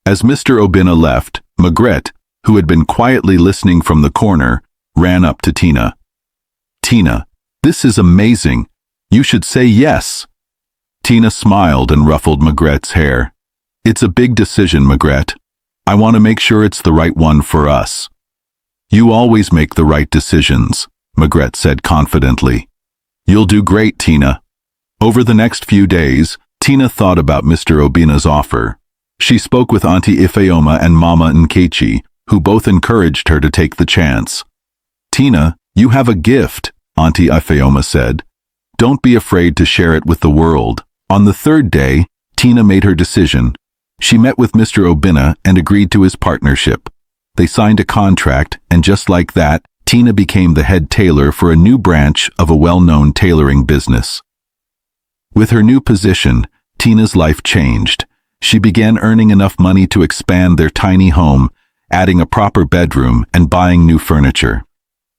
As Mr. Obina left, Maigret, who had been quietly listening from the corner, ran up to Tina. "Tina, this is amazing. You should say yes." Tina smiled and ruffled Maigret's hair. "It's a big decision, Maigret. I want to make sure it's the right one for us." "You always make the right decisions," Maigret said confidently. "You'll do great, Tina." Over the next few days, Tina thought about Mr. Obina's offer. She spoke with Auntie Ifeoma and Mama Nkechi, who both encouraged her to take the chance. "Tina, you have a gift," Auntie Ifeoma said. "Don't be afraid to share it with the world." On the third day, Tina made her decision. She met with Mr. Obina and agreed to his partnership. They signed a contract, and just like that, Tina became the head tailor for a new branch of a well-known tailoring business. With her new position, Tina's life changed. She began earning enough money to expand their tiny home, adding a proper bedroom and buying new furniture.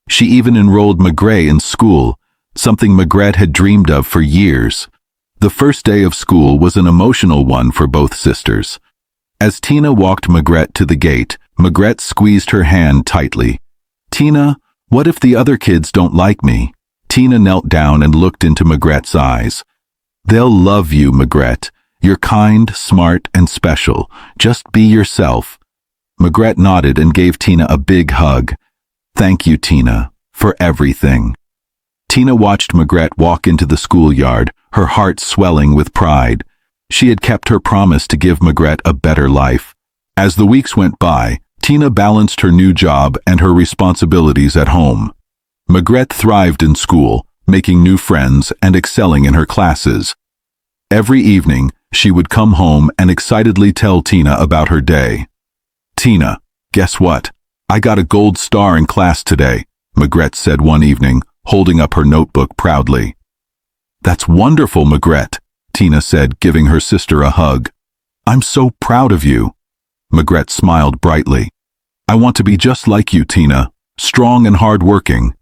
She even enrolled Maigret in school, something Maigret had dreamed of for years. The first day of school was an emotional one for both sisters. As Tina walked Maigret to the gate, Maigret squeezed her hand tightly. "Tina, what if the other kids don't like me?" Tina knelt down and looked into Maigret's eyes. "They'll love you, Maigret. You're kind, smart, and special. Just be yourself." Maigret nodded and gave Tina a big hug. "Thank you, Tina, for everything." Tina watched Maigret walk into the schoolyard, her heart swelling with pride. She had kept her promise to give Maigret a better life. As the weeks went by, Tina balanced her new job and her responsibilities at home. Maigret thrived in school, making new friends and excelling in her classes. Every evening, she would come home and excitedly tell Tina about her day. "Tina, guess what? I got a gold star in class today," Maigret said one evening, holding up her notebook proudly. "That's wonderful, Maigret," Tina said, giving her sister a hug. "I'm so proud of you." Maigret smiled brightly. "I want to be just like you, Tina, strong and hard-working."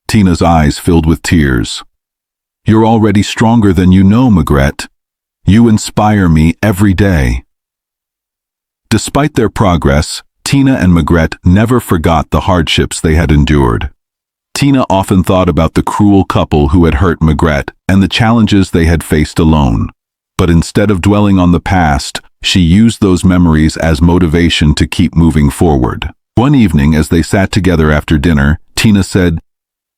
Tina's eyes filled with tears. "You're already stronger than you know, Maigret. You inspire me every day." Despite their progress, Tina and Maigret never forgot the hardships they had endured. Tina often thought about the cruel couple who had hurt Maigret and the challenges they had faced alone. But instead of dwelling on the past, she used those memories as motivation to keep moving forward. One evening, as they sat together after dinner, Tina said,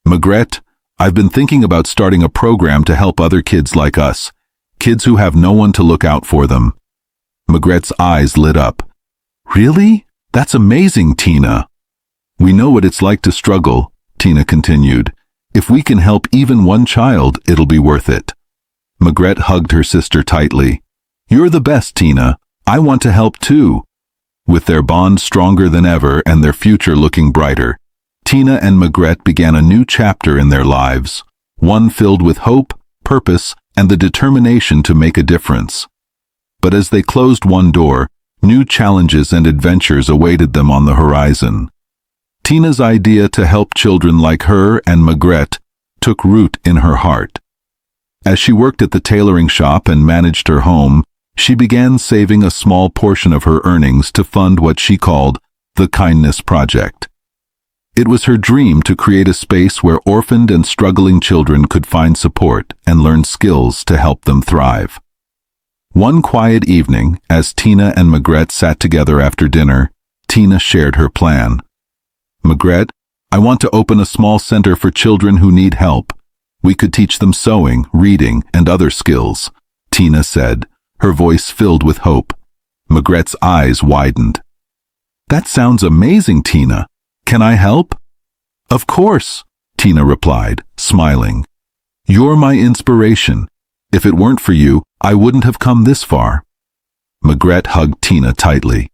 "Maigret, I've been thinking about starting a program to help other kids like us, kids who have no one to look out for them." Maigret's eyes lit up. "Really? That's amazing, Tina." "We know what it's like to struggle," Tina continued. "If we can help even one child, it'll be worth it." Maigret hugged her sister tightly. "You're the best, Tina. I want to help too." With their bond stronger than ever and their future looking brighter, Tina and Maigret began a new chapter in their lives, one filled with hope, purpose, and the determination to make a difference. But as they closed one door, new challenges and adventures awaited them on the horizon. Tina's idea to help children like her and Maigret took root in her heart. As she worked at the tailoring shop and managed her home, she began saving a small portion of her earnings to fund what she called the Kindness Project. It was her dream to create a space where orphaned and struggling children could find support and learn skills to help them thrive. One quiet evening, as Tina and Maigret sat together after dinner, Tina shared her plan. "Maigret, I want to open a small center for children who need help. We could teach them sewing, reading, and other skills," Tina said, her voice filled with hope. Maigret's eyes widened. "That sounds amazing, Tina. Can I help?" "Of course," Tina replied, smiling. "You're my inspiration. If it weren't for you, I wouldn't have come this far." Maigret hugged Tina tightly.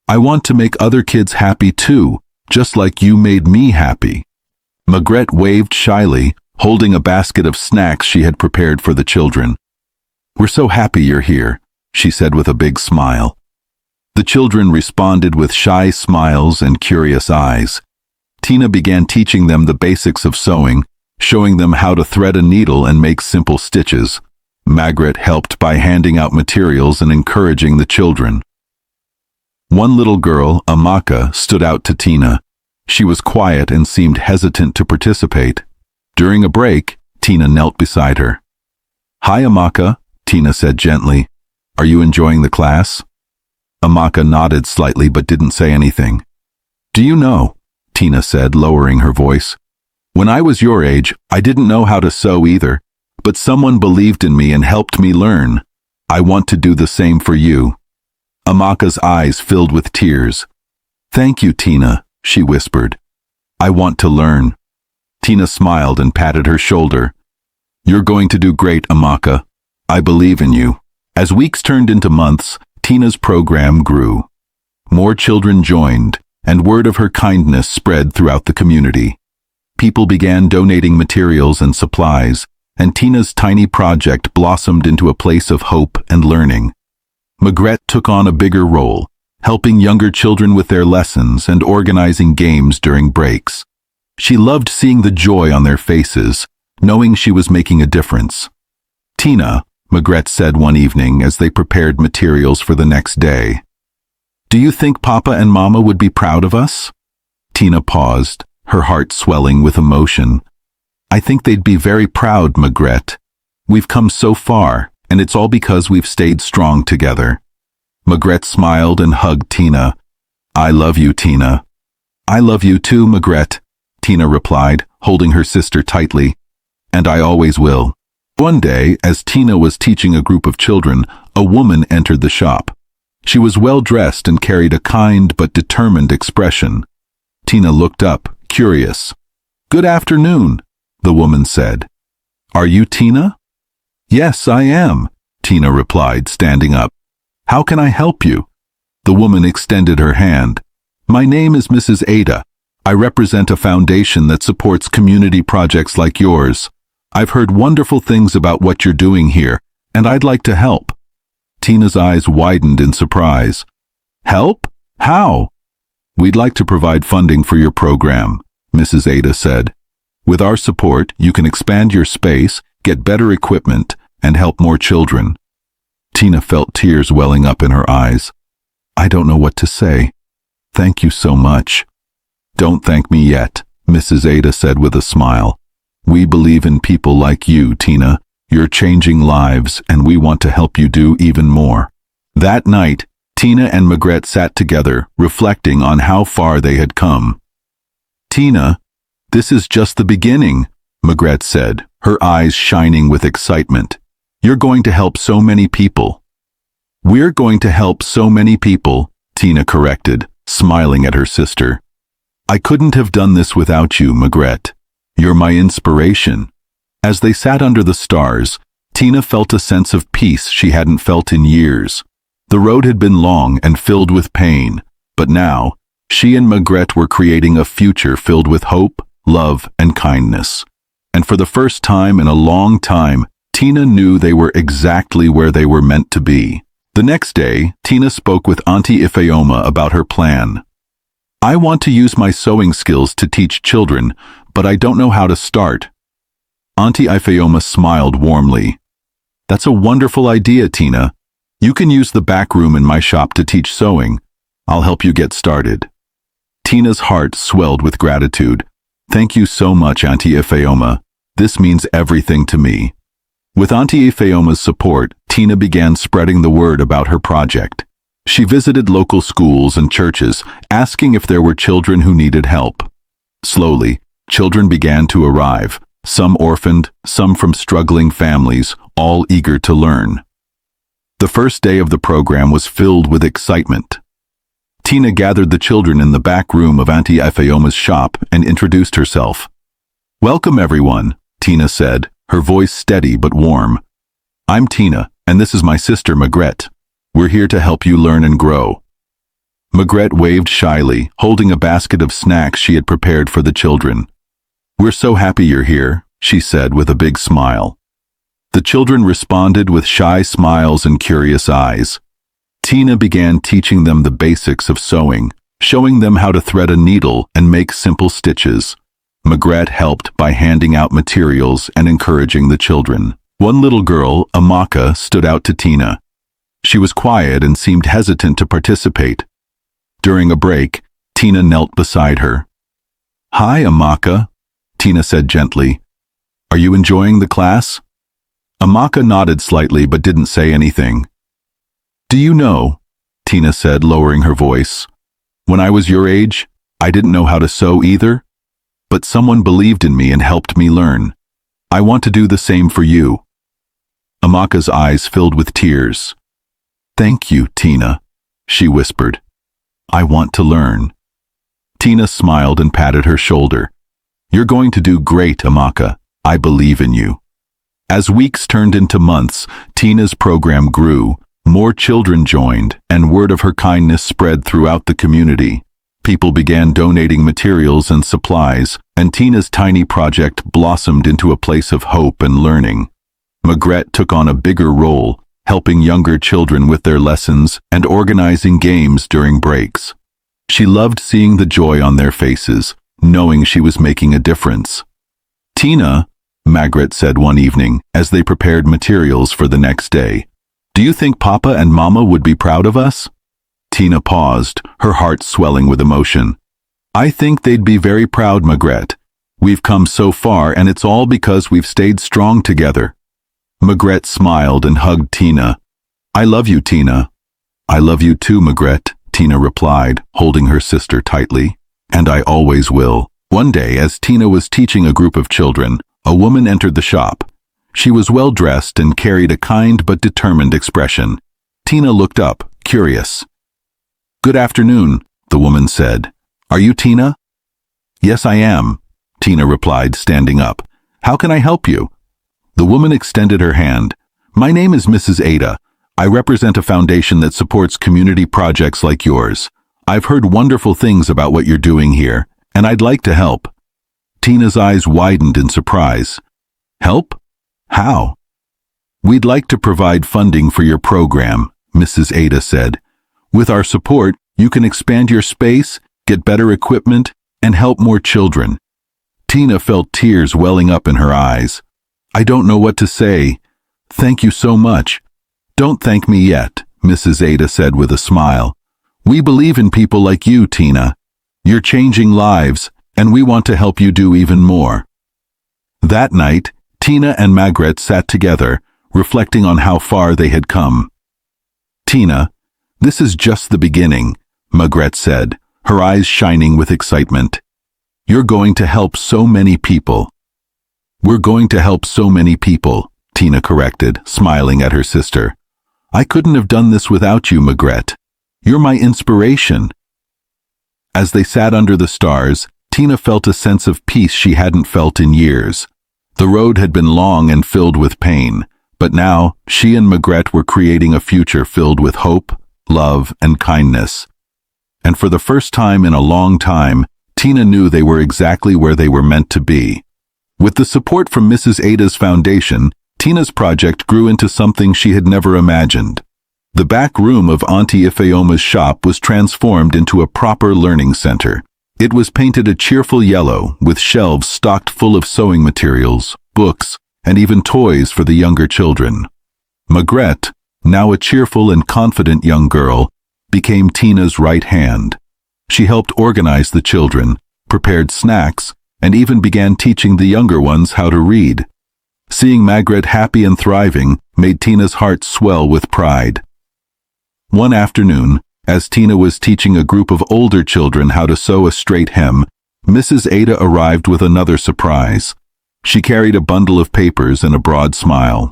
"I want to make other kids happy too, just like you made me happy." Maigret waved shyly, holding a basket of snacks she had prepared for the children. "We're so happy you're here," she said with a big smile. The children responded with shy smiles and curious eyes. Tina began teaching them the basics of sewing, showing them how to thread a needle and make simple stitches. Maigret helped by handing out materials and encouraging the children. One little girl, Amaka, stood out to Tina. She was quiet and seemed hesitant to participate. During a break, Tina knelt beside her. "Hi, Amaka," Tina said gently. "Are you enjoying the class?" Amaka nodded slightly but didn't say anything. "Do you know," Tina said, lowering her voice, "when I was your age, I didn't know how to sew either, but someone believed in me and helped me learn. I want to do the same for you." Amaka's eyes filled with tears. "Thank you, Tina," she whispered. "I want to learn." Tina smiled and patted her shoulder. "You're going to do great, Amaka. I believe in you." As weeks turned into months, Tina's program grew. More children joined, and word of her kindness spread throughout the community. People began donating materials and supplies, and Tina's tiny project blossomed into a place of hope and learning. Magrette took on a bigger role, helping younger children with their lessons and organizing games during breaks. She loved seeing the joy on their faces, knowing she was making a difference. "Tina," Magrette said one evening as they prepared materials for the next day, "do you think Papa and Mama would be proud of us?" Tina paused, her heart swelling with emotion. "I think they'd be very proud, Magrette. We've come so far, and it's all because we've stayed strong together." Magrette smiled and hugged Tina. "I love you, Tina." "I love you too, Magrette," Tina replied, holding her sister tightly. "And I always will." One day, as Tina was teaching a group of children, a woman entered the shop. She was well dressed and carried a kind but determined expression. Tina looked up, curious. "Good afternoon," the woman said. "Are you Tina?" "Yes, I am," Tina replied, standing up. "How can I help you?" The woman extended her hand. "My name is Mrs. Ada. I represent a foundation that supports community projects like yours. I've heard wonderful things about what you're doing here, and I'd like to help." Tina's eyes widened in surprise. "Help? How?" "We'd like to provide funding for your program," Mrs. Ada said. "With our support, you can expand your space, get better equipment, and help more children." Tina felt tears welling up in her eyes. "I don't know what to say. Thank you so much." "Don't thank me yet," Mrs. Ada said with a smile. "We believe in people like you, Tina. You're changing lives, and we want to help you do even more." That night, Tina and Magrette sat together, reflecting on how far they had come. "Tina, this is just the beginning," Magrette said, her eyes shining with excitement. "You're going to help so many people." "We're going to help so many people," Tina corrected, smiling at her sister. "I couldn't have done this without you, Magrette. You're my inspiration." As they sat under the stars, Tina felt a sense of peace she hadn't felt in years. The road had been long and filled with pain, but now, she and Magrette were creating a future filled with hope, love, and kindness. And for the first time in a long time, Tina knew they were exactly where they were meant to be. The next day, Tina spoke with Auntie Ifeoma about her plan. "I want to use my sewing skills to teach children, but I don't know how to start." Auntie Ifeoma smiled warmly. "That's a wonderful idea, Tina. You can use the back room in my shop to teach sewing. I'll help you get started." Tina's heart swelled with gratitude. "Thank you so much, Auntie Ifeoma. This means everything to me." With Auntie Ifeoma's support, Tina began spreading the word about her project. She visited local schools and churches, asking if there were children who needed help. Slowly, children began to arrive, some orphaned, some from struggling families, all eager to learn. The first day of the program was filled with excitement. Tina gathered the children in the back room of Auntie Ifeoma's shop and introduced herself. "Welcome, everyone," Tina said, her voice steady but warm. "I'm Tina, and this is my sister Magrette. We're here to help you learn and grow." Magrette waved shyly, holding a basket of snacks she had prepared for the children. "We're so happy you're here," she said with a big smile. The children responded with shy smiles and curious eyes. Tina began teaching them the basics of sewing, showing them how to thread a needle and make simple stitches. Magrette helped by handing out materials and encouraging the children. One little girl, Amaka, stood out to Tina. She was quiet and seemed hesitant to participate. During a break, Tina knelt beside her. "Hi, Amaka," Tina said gently. "Are you enjoying the class?" Amaka nodded slightly but didn't say anything. "Do you know," Tina said, lowering her voice, "when I was your age, I didn't know how to sew either, but someone believed in me and helped me learn. I want to do the same for you." Amaka's eyes filled with tears. "Thank you, Tina," she whispered. "I want to learn." Tina smiled and patted her shoulder. "You're going to do great, Amaka. I believe in you." As weeks turned into months, Tina's program grew. More children joined, and word of her kindness spread throughout the community. People began donating materials and supplies, and Tina's tiny project blossomed into a place of hope and learning. Magrette took on a bigger role, helping younger children with their lessons and organizing games during breaks. She loved seeing the joy on their faces, knowing she was making a difference. "Tina," Magrette said one evening, as they prepared materials for the next day, "do you think Papa and Mama would be proud of us?" Tina paused, her heart swelling with emotion. "I think they'd be very proud, Magrette. We've come so far, and it's all because we've stayed strong together." Magrette smiled and hugged Tina. "I love you, Tina." "I love you too, Magrette," Tina replied, holding her sister tightly. "And I always will." One day, as Tina was teaching a group of children, a woman entered the shop. She was well-dressed and carried a kind but determined expression. Tina looked up, curious. "Good afternoon," the woman said. "Are you Tina?" "Yes, I am," Tina replied, standing up. "How can I help you?" The woman extended her hand. "My name is Mrs. Ada. I represent a foundation that supports community projects like yours. I've heard wonderful things about what you're doing here, and I'd like to help." Tina's eyes widened in surprise. "Help? How?" "We'd like to provide funding for your program," Mrs. Ada said. "With our support, you can expand your space, get better equipment, and help more children." Tina felt tears welling up in her eyes. "I don't know what to say. Thank you so much." "Don't thank me yet," Mrs. Ada said with a smile. "We believe in people like you, Tina. You're changing lives, and we want to help you do even more." That night, Tina and Magrette sat together, reflecting on how far they had come. "Tina, this is just the beginning," Magrette said, her eyes shining with excitement. "You're going to help so many people." "We're going to help so many people," Tina corrected, smiling at her sister. "I couldn't have done this without you, Magrette. You're my inspiration." As they sat under the stars, Tina felt a sense of peace she hadn't felt in years. The road had been long and filled with pain, but now she and Magrette were creating a future filled with hope, love, and kindness. And for the first time in a long time, Tina knew they were exactly where they were meant to be. With the support from Mrs. Ada's foundation, Tina's project grew into something she had never imagined. The back room of Auntie Ifeoma's shop was transformed into a proper learning center. It was painted a cheerful yellow, with shelves stocked full of sewing materials, books, and even toys for the younger children. Magrette, now a cheerful and confident young girl, became Tina's right hand. She helped organize the children, prepared snacks, and even began teaching the younger ones how to read. Seeing Magrette happy and thriving made Tina's heart swell with pride. One afternoon, as Tina was teaching a group of older children how to sew a straight hem, Mrs. Ada arrived with another surprise. She carried a bundle of papers and a broad smile.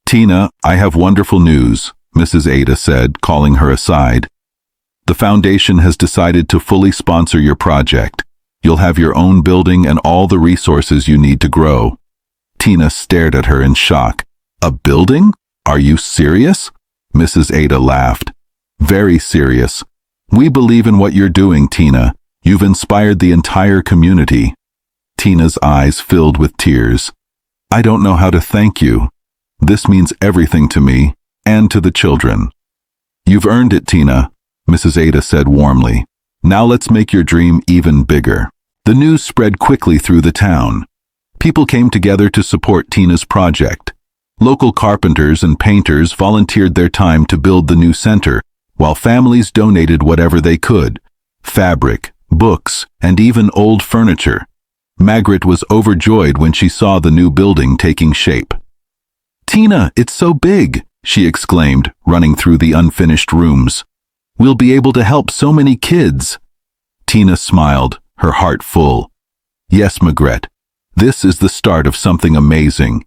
"Tina, I have wonderful news," Mrs. Ada said, calling her aside. "The foundation has decided to fully sponsor your project. You'll have your own building and all the resources you need to grow." Tina stared at her in shock. "A building? Are you serious?" Mrs. Ada laughed. "Very serious. We believe in what you're doing, Tina. You've inspired the entire community." Tina's eyes filled with tears. "I don't know how to thank you. This means everything to me, and to the children." "You've earned it, Tina," Mrs. Ada said warmly. "Now let's make your dream even bigger." The news spread quickly through the town. People came together to support Tina's project. Local carpenters and painters volunteered their time to build the new center, while families donated whatever they could: fabric, books, and even old furniture. Margaret was overjoyed when she saw the new building taking shape. "Tina, it's so big!" she exclaimed, running through the unfinished rooms. "We'll be able to help so many kids." Tina smiled, her heart full. "Yes, Margaret, this is the start of something amazing."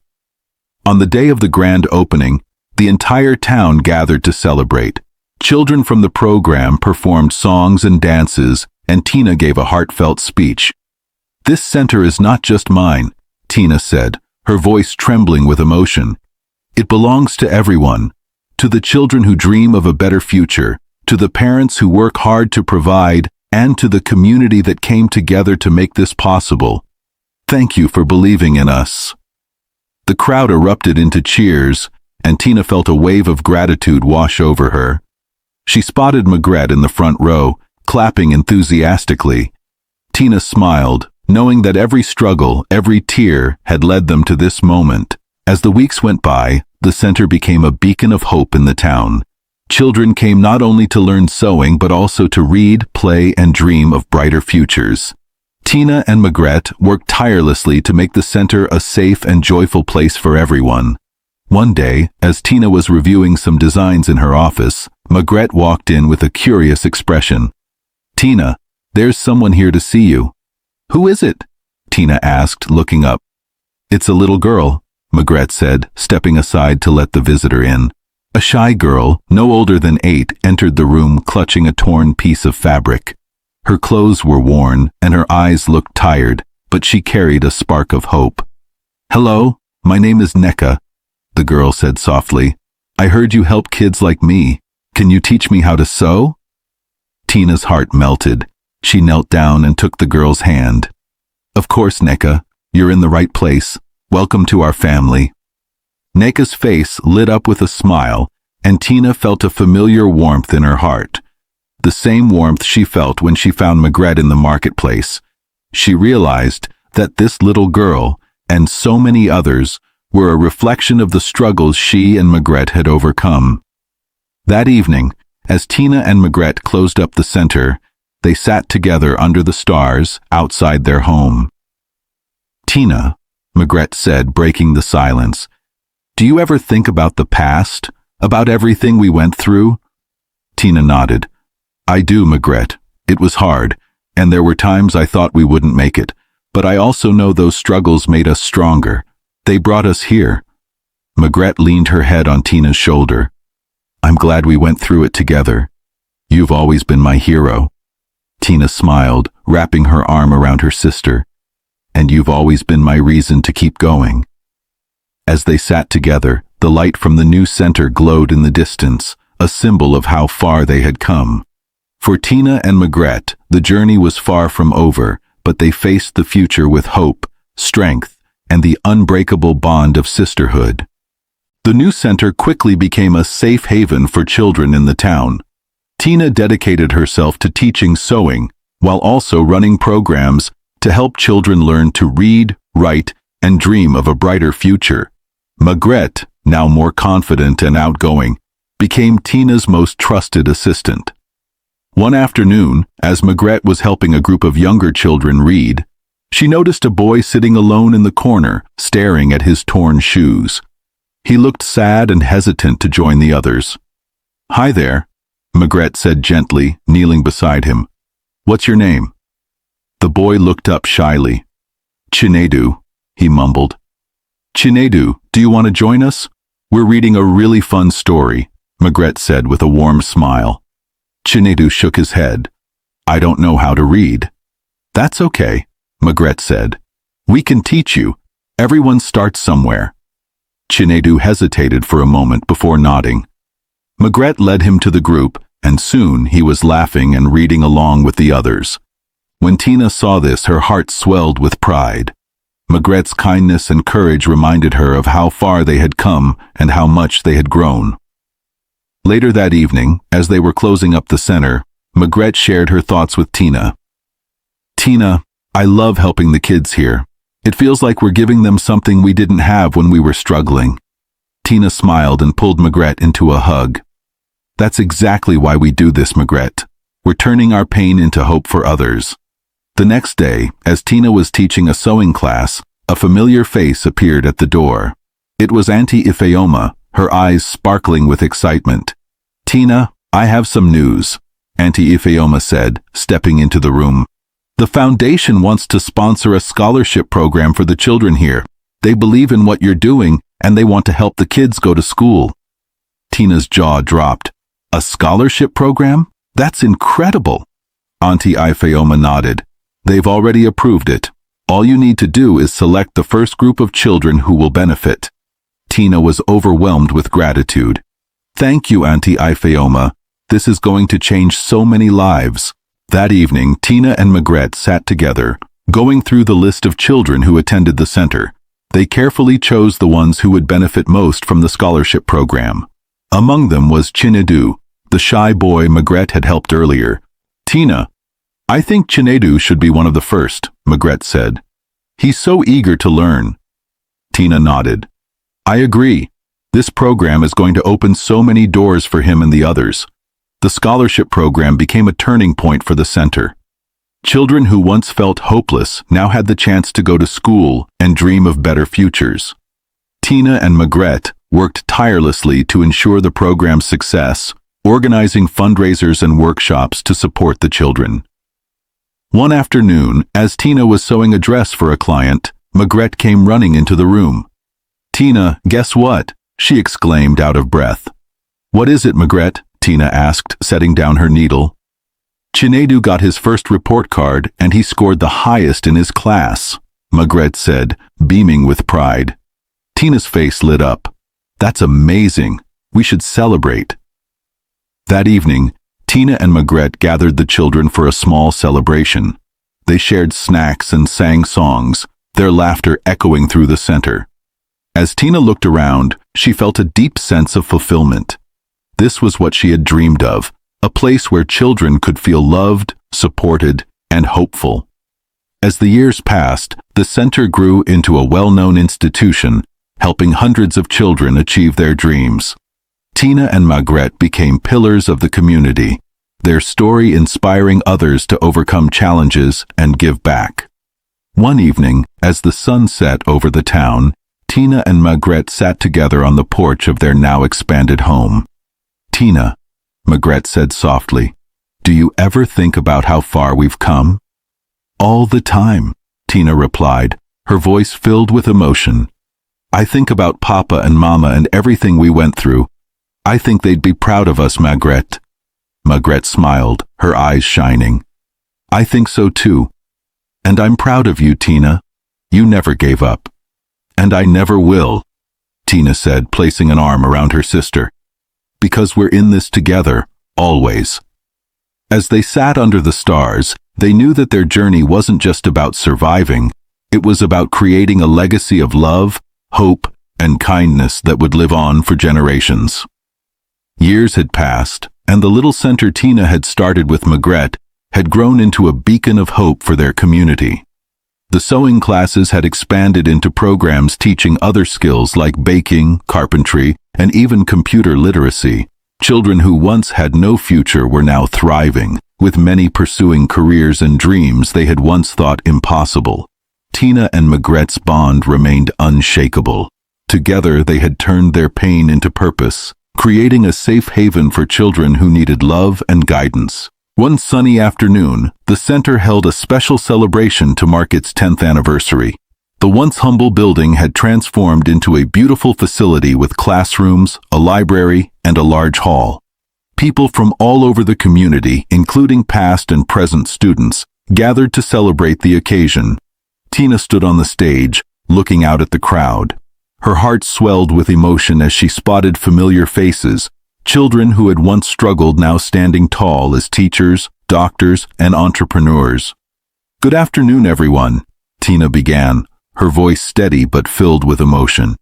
On the day of the grand opening, the entire town gathered to celebrate. Children from the program performed songs and dances, and Tina gave a heartfelt speech. "This center is not just mine," Tina said, her voice trembling with emotion. "It belongs to everyone, to the children who dream of a better future, to the parents who work hard to provide, and to the community that came together to make this possible. Thank you for believing in us." The crowd erupted into cheers, and Tina felt a wave of gratitude wash over her. She spotted Margaret in the front row, clapping enthusiastically. Tina smiled, knowing that every struggle, every tear had led them to this moment. As the weeks went by, the center became a beacon of hope in the town. Children came not only to learn sewing but also to read, play, and dream of brighter futures. Tina and Margaret worked tirelessly to make the center a safe and joyful place for everyone. One day, as Tina was reviewing some designs in her office, Margaret walked in with a curious expression. "Tina, there's someone here to see you." "Who is it?" Tina asked, looking up. "It's a little girl," Margaret said, stepping aside to let the visitor in. A shy girl, no older than 8, entered the room clutching a torn piece of fabric. Her clothes were worn, and her eyes looked tired, but she carried a spark of hope. "Hello, my name is Neka," the girl said softly. "I heard you help kids like me. Can you teach me how to sew?" Tina's heart melted. She knelt down and took the girl's hand. "Of course, Neka, you're in the right place. Welcome to our family." Neka's face lit up with a smile, and Tina felt a familiar warmth in her heart. The same warmth she felt when she found Margaret in the marketplace. She realized that this little girl, and so many others, were a reflection of the struggles she and Margaret had overcome. That evening, as Tina and Margaret closed up the center, they sat together under the stars outside their home. "Tina," Margaret said, breaking the silence, "do you ever think about the past, about everything we went through?" Tina nodded. "I do, Margaret. It was hard, and there were times I thought we wouldn't make it, but I also know those struggles made us stronger. They brought us here." Margaret leaned her head on Tina's shoulder. "I'm glad we went through it together. You've always been my hero." Tina smiled, wrapping her arm around her sister. "And you've always been my reason to keep going." As they sat together, the light from the new center glowed in the distance, a symbol of how far they had come. For Tina and Margaret, the journey was far from over, but they faced the future with hope, strength, and the unbreakable bond of sisterhood. The new center quickly became a safe haven for children in the town. Tina dedicated herself to teaching sewing, while also running programs to help children learn to read, write, and dream of a brighter future. Margaret, now more confident and outgoing, became Tina's most trusted assistant. One afternoon, as Margaret was helping a group of younger children read, she noticed a boy sitting alone in the corner, staring at his torn shoes. He looked sad and hesitant to join the others. "Hi there," Margaret said gently, kneeling beside him. "What's your name?" The boy looked up shyly. "Chinedu," he mumbled. "Chinedu, do you want to join us? We're reading a really fun story," Margaret said with a warm smile. Chinedu shook his head. "I don't know how to read." "That's okay," Margaret said. "We can teach you. Everyone starts somewhere." Chinedu hesitated for a moment before nodding. Margaret led him to the group, and soon he was laughing and reading along with the others. When Tina saw this, her heart swelled with pride. Margaret's kindness and courage reminded her of how far they had come and how much they had grown. Later that evening, as they were closing up the center, Margaret shared her thoughts with Tina. "Tina, I love helping the kids here. It feels like we're giving them something we didn't have when we were struggling." Tina smiled and pulled Margaret into a hug. That's exactly why we do this, Maigret. We're turning our pain into hope for others. The next day, as Tina was teaching a sewing class, a familiar face appeared at the door. It was Auntie Ifeoma, her eyes sparkling with excitement. "Tina, I have some news," Auntie Ifeoma said, stepping into the room. "The foundation wants to sponsor a scholarship program for the children here. They believe in what you're doing, and they want to help the kids go to school." Tina's jaw dropped. "A scholarship program? That's incredible." Auntie Ifeoma nodded. "They've already approved it. All you need to do is select the first group of children who will benefit." Tina was overwhelmed with gratitude. "Thank you, Auntie Ifeoma. This is going to change so many lives." That evening, Tina and Maigret sat together, going through the list of children who attended the center. They carefully chose the ones who would benefit most from the scholarship program. Among them was Chinedu, the shy boy Maigret had helped earlier. "Tina, I think Chinedu should be one of the first," Maigret said. "He's so eager to learn." Tina nodded. "I agree. This program is going to open so many doors for him and the others." The scholarship program became a turning point for the center. Children who once felt hopeless now had the chance to go to school and dream of better futures. Tina and Maigret worked tirelessly to ensure the program's success, organizing fundraisers and workshops to support the children. One afternoon, as Tina was sewing a dress for a client, Maigret came running into the room. "Tina, guess what?" she exclaimed out of breath. "What is it, Maigret?" Tina asked, setting down her needle. "Chinedu got his first report card and he scored the highest in his class," Maigret said, beaming with pride. Tina's face lit up. "That's amazing. We should celebrate." That evening, Tina and Maigret gathered the children for a small celebration. They shared snacks and sang songs, their laughter echoing through the center. As Tina looked around, she felt a deep sense of fulfillment. This was what she had dreamed of, a place where children could feel loved, supported, and hopeful. As the years passed, the center grew into a well-known institution, helping hundreds of children achieve their dreams. Tina and Maigret became pillars of the community, their story inspiring others to overcome challenges and give back. One evening, as the sun set over the town, Tina and Maigret sat together on the porch of their now expanded home. "Tina," Maigret said softly, "do you ever think about how far we've come?" "All the time," Tina replied, her voice filled with emotion. "I think about Papa and Mama and everything we went through. I think they'd be proud of us, Maigret." Maigret smiled, her eyes shining. "I think so too. And I'm proud of you, Tina. You never gave up." "And I never will," Tina said, placing an arm around her sister. "Because we're in this together, always." As they sat under the stars, they knew that their journey wasn't just about surviving. It was about creating a legacy of love, hope, and kindness that would live on for generations. Years had passed, and the little center Tina had started with Maigret had grown into a beacon of hope for their community. The sewing classes had expanded into programs teaching other skills like baking, carpentry, and even computer literacy. Children who once had no future were now thriving, with many pursuing careers and dreams they had once thought impossible. Tina and Maigret's bond remained unshakable. Together they had turned their pain into purpose, creating a safe haven for children who needed love and guidance. One sunny afternoon, the center held a special celebration to mark its 10th anniversary. The once humble building had transformed into a beautiful facility with classrooms, a library, and a large hall. People from all over the community, including past and present students, gathered to celebrate the occasion. Tina stood on the stage, looking out at the crowd. Her heart swelled with emotion as she spotted familiar faces, children who had once struggled now standing tall as teachers, doctors, and entrepreneurs. "Good afternoon, everyone," Tina began, her voice steady but filled with emotion.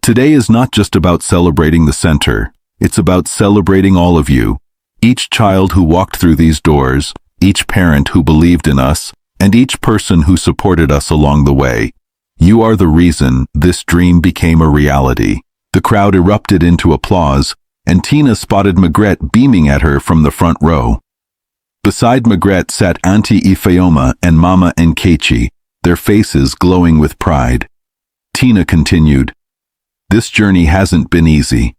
"Today is not just about celebrating the center, it's about celebrating all of you. Each child who walked through these doors, each parent who believed in us, and each person who supported us along the way. You are the reason this dream became a reality." The crowd erupted into applause, and Tina spotted Maigret beaming at her from the front row. Beside Maigret sat Auntie Ifeoma and Mama Nkechi, their faces glowing with pride. Tina continued, "This journey hasn't been easy.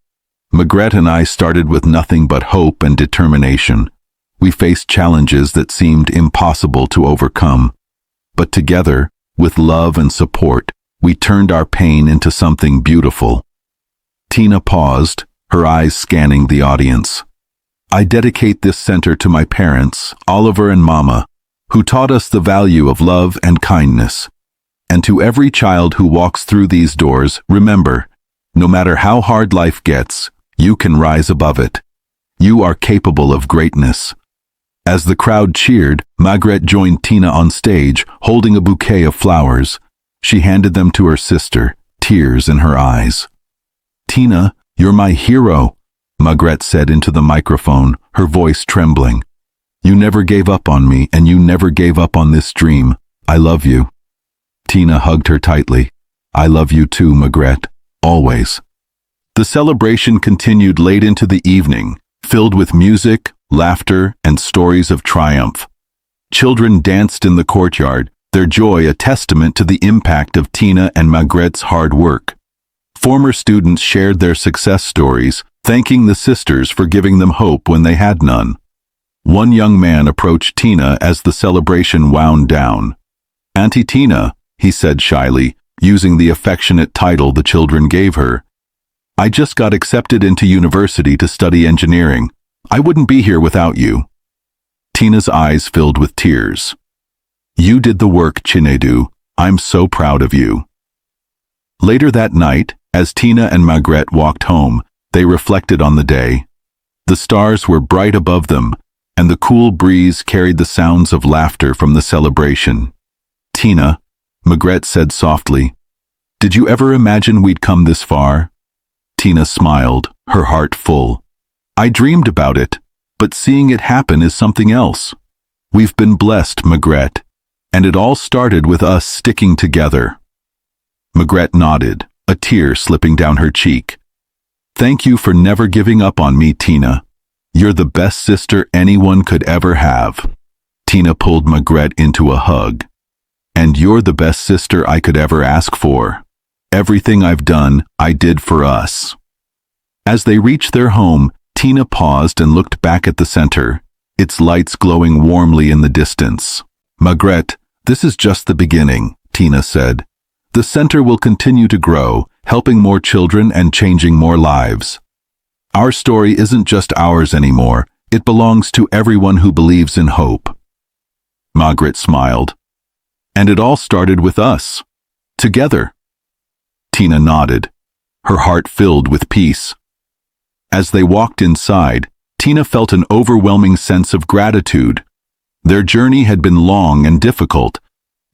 Maigret and I started with nothing but hope and determination. We faced challenges that seemed impossible to overcome. But together, with love and support, we turned our pain into something beautiful." Tina paused, her eyes scanning the audience. "I dedicate this center to my parents, Oliver and Mama, who taught us the value of love and kindness. And to every child who walks through these doors, remember, no matter how hard life gets, you can rise above it. You are capable of greatness." As the crowd cheered, Maigret joined Tina on stage, holding a bouquet of flowers. She handed them to her sister, tears in her eyes. "Tina, you're my hero," Maigret said into the microphone, her voice trembling. "You never gave up on me, and you never gave up on this dream. I love you." Tina hugged her tightly. "I love you too, Maigret, always." The celebration continued late into the evening, filled with music, laughter, and stories of triumph. Children danced in the courtyard, their joy a testament to the impact of Tina and Maigret's hard work. Former students shared their success stories, thanking the sisters for giving them hope when they had none. One young man approached Tina as the celebration wound down. "Auntie Tina," he said shyly, using the affectionate title the children gave her, "I just got accepted into university to study engineering. I wouldn't be here without you." Tina's eyes filled with tears. "You did the work, Chinedu. I'm so proud of you." Later that night, as Tina and Maigret walked home, they reflected on the day. The stars were bright above them, and the cool breeze carried the sounds of laughter from the celebration. "Tina," Maigret said softly, "did you ever imagine we'd come this far?" Tina smiled, her heart full. "I dreamed about it, but seeing it happen is something else. We've been blessed, Maigret, and it all started with us sticking together." Maigret nodded, a tear slipping down her cheek. "Thank you for never giving up on me, Tina. You're the best sister anyone could ever have." Tina pulled Maigret into a hug. "And you're the best sister I could ever ask for. Everything I've done, I did for us." As they reached their home, Tina paused and looked back at the center, its lights glowing warmly in the distance. "Maigret, this is just the beginning," Tina said. "The center will continue to grow, helping more children and changing more lives. Our story isn't just ours anymore, it belongs to everyone who believes in hope." Maigret smiled. "And it all started with us. Together." Tina nodded, her heart filled with peace. As they walked inside, Tina felt an overwhelming sense of gratitude. Their journey had been long and difficult,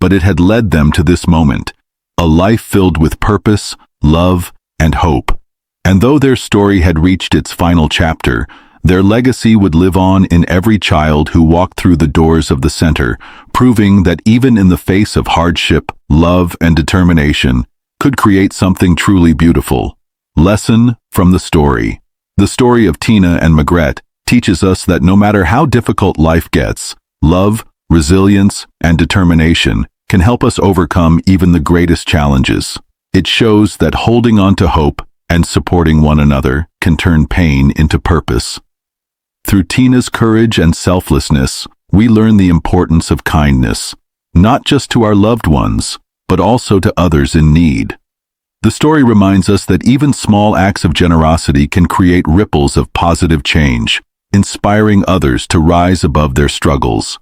but it had led them to this moment, a life filled with purpose, love, and hope. And though their story had reached its final chapter, their legacy would live on in every child who walked through the doors of the center, proving that even in the face of hardship, love, and determination could create something truly beautiful. Lesson from the story. The story of Tina and Maigret teaches us that no matter how difficult life gets, love, resilience, and determination can help us overcome even the greatest challenges. It shows that holding on to hope and supporting one another can turn pain into purpose. Through Tina's courage and selflessness, we learn the importance of kindness, not just to our loved ones, but also to others in need. The story reminds us that even small acts of generosity can create ripples of positive change, inspiring others to rise above their struggles.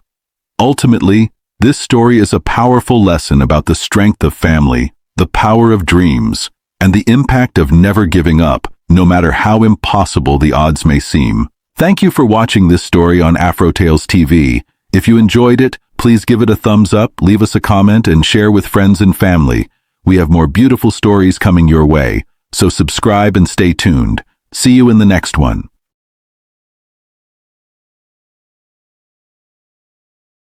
Ultimately, this story is a powerful lesson about the strength of family, the power of dreams, and the impact of never giving up, no matter how impossible the odds may seem. Thank you for watching this story on AfroTales TV. If you enjoyed it, please give it a thumbs up, leave us a comment, and share with friends and family. We have more beautiful stories coming your way, so subscribe and stay tuned. See you in the next one.